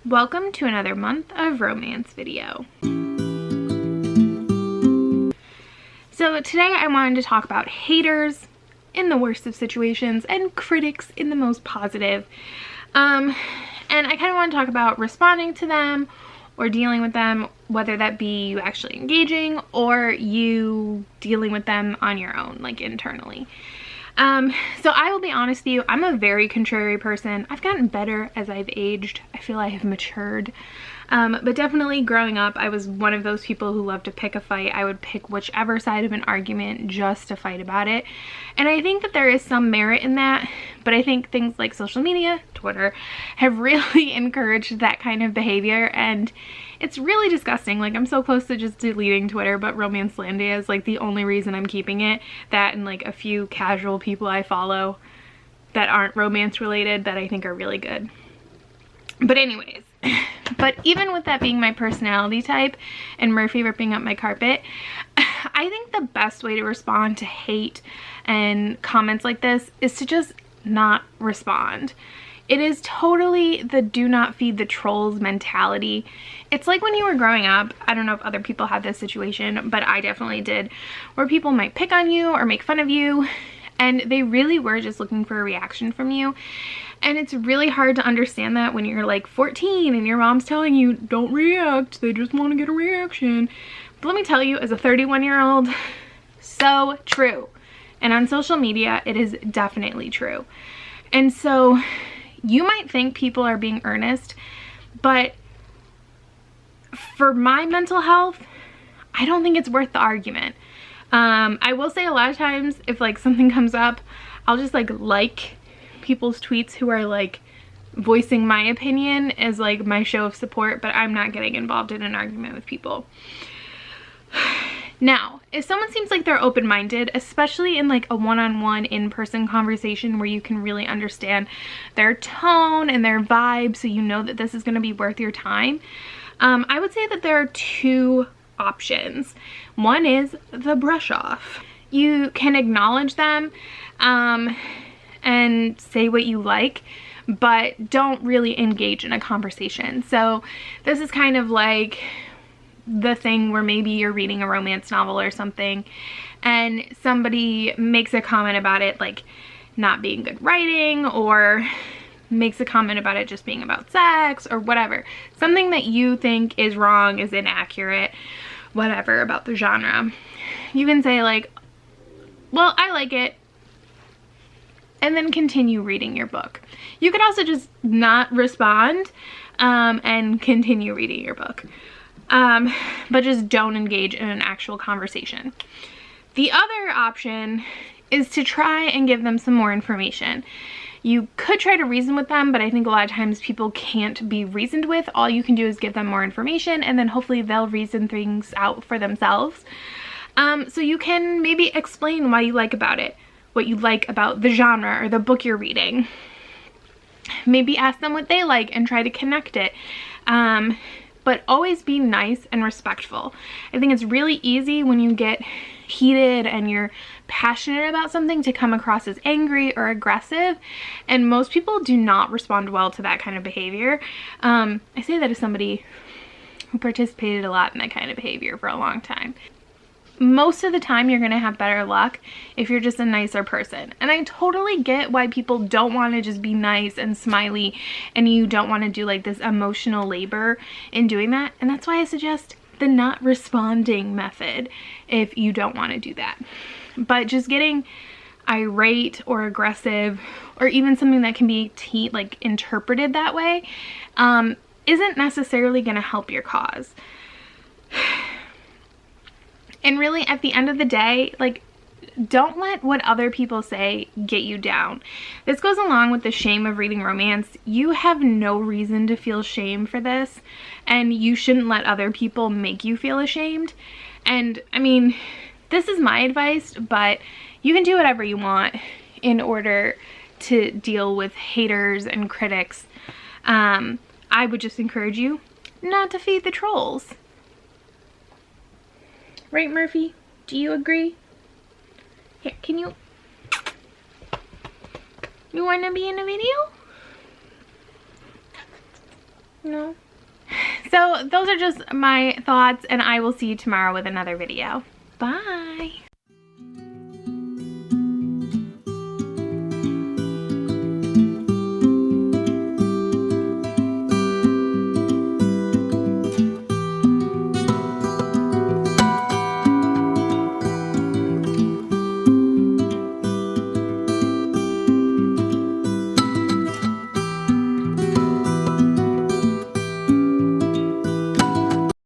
Welcome to another month of romance video. So today I wanted to talk about haters in the worst of situations and critics in the most positive. And I kind of want to talk about responding to them or dealing with them, whether that be you actually engaging or you dealing with them on your own, like internally. So I will be honest with you, I'm a very contrary person. I've gotten better as I've aged. I feel I have matured. But definitely growing up, I was one of those people who loved to pick a fight. I would pick whichever side of an argument just to fight about it. And I think that there is some merit in that, but I think things like social media, Twitter, have really encouraged that kind of behavior, and it's really disgusting. Like, I'm so close to just deleting Twitter, but Romancelandia is like the only reason I'm keeping it. That and like a few casual people I follow that aren't romance related that I think are really good. But anyways, but even with that being my personality type and Murphy ripping up my carpet, I think the best way to respond to hate and comments like this is to just not respond. It is totally the do not feed the trolls mentality. It's like when you were growing up, I don't know if other people had this situation, but I definitely did, where people might pick on you or make fun of you, and they really were just looking for a reaction from you. And it's really hard to understand that when you're like 14 and your mom's telling you, don't react, they just want to get a reaction. But let me tell you, as a 31-year-old, so true. And on social media, it is definitely true. And so you might think people are being earnest, but for my mental health, I don't think it's worth the argument. I will say a lot of times if like something comes up, I'll just like people's tweets who are like voicing my opinion as like my show of support, but I'm not getting involved in an argument with people. Now, if someone seems like they're open-minded, especially in like a one-on-one in-person conversation where you can really understand their tone and their vibe, so you know that this is going to be worth your time, I would say that there are two options. One is the brush off. You can acknowledge them and say what you like, but don't really engage in a conversation. So this is kind of like the thing where maybe you're reading a romance novel or something and somebody makes a comment about it like not being good writing, or makes a comment about it just being about sex or whatever. Something that you think is wrong, is inaccurate, whatever about the genre. You can say like, well, I like it, and then continue reading your book. You could also just not respond and continue reading your book. But just don't engage in an actual conversation. The other option is to try and give them some more information. You could try to reason with them, but I think a lot of times people can't be reasoned with. All you can do is give them more information, and then hopefully they'll reason things out for themselves. So you can maybe explain why you like about it, what you like about the genre or the book you're reading. Maybe ask them what they like and try to connect it. But always be nice and respectful. I think it's really easy when you get heated and you're passionate about something to come across as angry or aggressive, and most people do not respond well to that kind of behavior. I say that as somebody who participated a lot in that kind of behavior for a long time. Most of the time you're gonna have better luck if you're just a nicer person. And I totally get why people don't want to just be nice and smiley, and you don't want to do like this emotional labor in doing that. And that's why I suggest the not responding method if you don't want to do that. But just getting irate or aggressive, or even something that can be like interpreted that way, isn't necessarily gonna help your cause. And really, at the end of the day, like, don't let what other people say get you down. This goes along with the shame of reading romance. You have no reason to feel shame for this, and you shouldn't let other people make you feel ashamed. And I mean, this is my advice, but you can do whatever you want in order to deal with haters and critics. I would just encourage you not to feed the trolls. Right, Murphy? Do you agree? Here, can you want to be in a video? No. So those are just my thoughts, and I will see you tomorrow with another video. Bye.